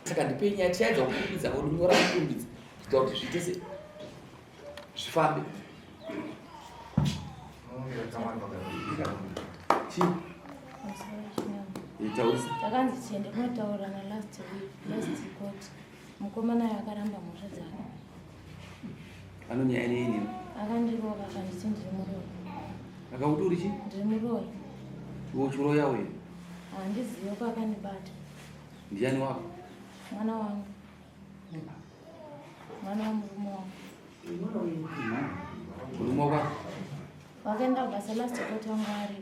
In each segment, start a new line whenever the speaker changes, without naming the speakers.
Saka ndipenya chaidza kukumbidza unyora kukumbidza kuita kuti zvitese zvifambe. Chii? Itaurisa.
Takanzi tiende kunotaura na last court. Mukomana yakaramba mhosva dzake.
Anonyaya nini?
Akandirova akanditi ndiri muroyi.
Akakuti uri chii?
Ndiri muroyi.
Iwe uchiroya uye?
Handizivi kwakandibata.
Ndiani wako?
Mwana wangu. Mwana wamurume wangu.
Murume wako?
Wakaenda kubasa last court wangu ari.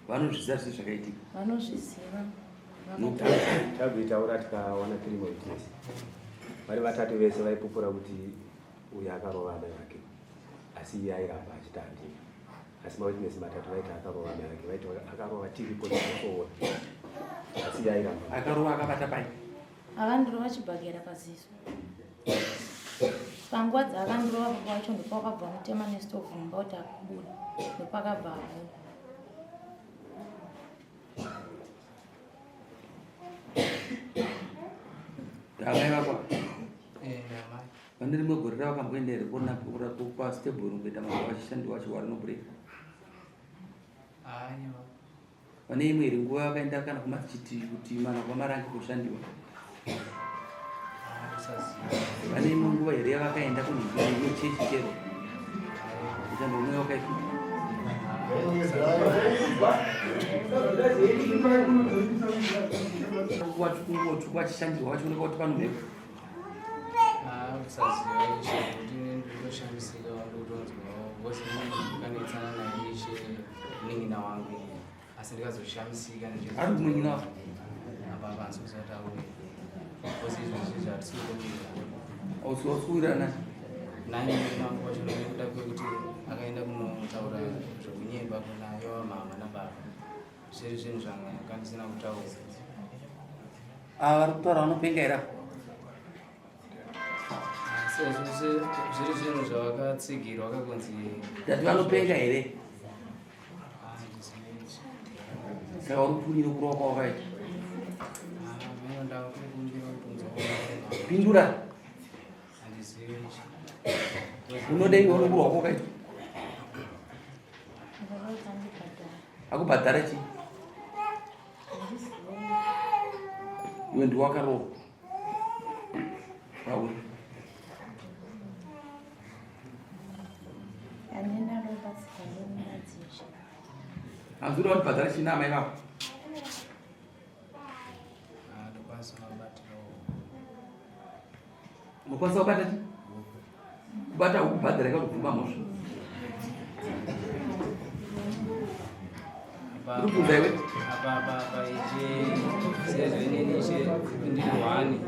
Vanozviziva zvese zvakaitika?
Vanozviziva.
Tabvitaura tikawana tiri witness. Vari vatatu vese vaipupura kuti uyu akarova mai vake, asi iye airamba achiti handina. Asi mawitness matatu vaiti akarova mai vake, vaiti akarova tiripo tiripoona, asi iye airamba.
Akarova akabata pai?
Akandirova chibhagera paziso. Panguva dzaakandirova papa wacho ndopakabva mutema nesitovhumba kuti akubuda, ndopakabva abuda.
Amai vako?
Amai.
Vane rimwe gore ravakamboenda here pastable kungoita mabasa vachishandiwa vachiwara nobureka?
Aiwa.
Vane imwe here nguva vakaenda kana kumachiti kuti mana kwamarangi kushandiwa? Vane imwe nguva here yavakaenda kuchechi chero kushanda umwe wakaipa? Vachishandirwa vachioneka kuti panomhepo?
Kusaziva ishe kuti ndinoshamisika ndokutonzwa vosi kanetsana naye ishe munin'ina wangu, asi ndikazoshamisika
ari kumunin'ina wako?
apa panzi kusati auya vosi izvezvi zvatisikumbira
ausiwasuwirirana
naye munin'ina wangu wacho nekuda kwekuti akaenda kunotaura zvokunyemba kunayo mama nababa, zviri zvinhu zvakandisina kutaura.
ava vari kutaura vanopenga here?
Zviri zvinhu zvavakatsigirwa kakunzi
ndati vanopenga here? Saka uri kupfunyire kurova kwavakaita? Pindura. Unodei uone kurova kwavakaita? Akubhadhara chii? Iwe ndiwakarova pauri? Hanzi uda kundibhadhara chii naamai vako? Unokwanisa kubata chii? Kubata ukubhadhara ka kubvumba mhosva. Ndikubvunza iwe?
Apa sezvenini ishe ndinowani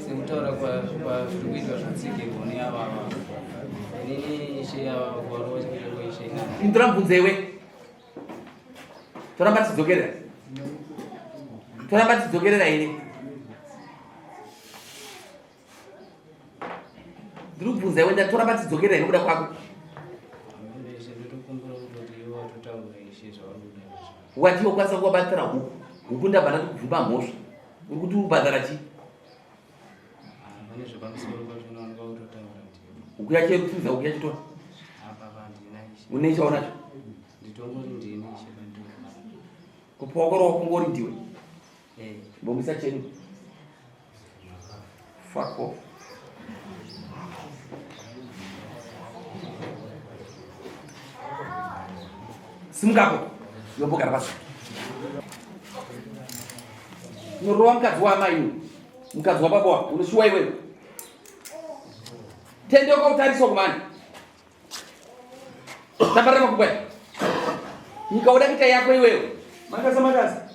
sekutaura kwazviri kuitwa zvatsigirwa neavava inini ishe ava kuvarova chikireko ishe inani.
Indira mubvunza iwe. Toramba tidzokerera? Toramba tidzokerera here? Ndiri kubvunza iwe ndati toramba tidzokerera here kuda kwako?
Ishe ndotokumbira kuti ivo vatotaura ishe zvavari kuda.
Wati wakwanisa kuvabatira huku. Huku ndabva ndati kubvumba mhosva. Uri kuti ubhadhara chii?
Pane zvepamusoro pacho unowanika kutotaura kuti
huku yacho iri kupfudza huku yachitora?
apa handina ishe.
Une chaunacho?
Nditongori ndini ishe pandiri.
Kupa wakarova kungori ndiwe?
Eh.
Mbomisa chenu? Fuck off. Simukapo. Yombogara pasi. Unorova mukadzi waamai uyu. Mukadzi wababa wako. Unoshuwa iwewe. Tendeuka utariswa kumani. Tambarira makubwa. Nyika uda kuita yako iwewe. Makasa.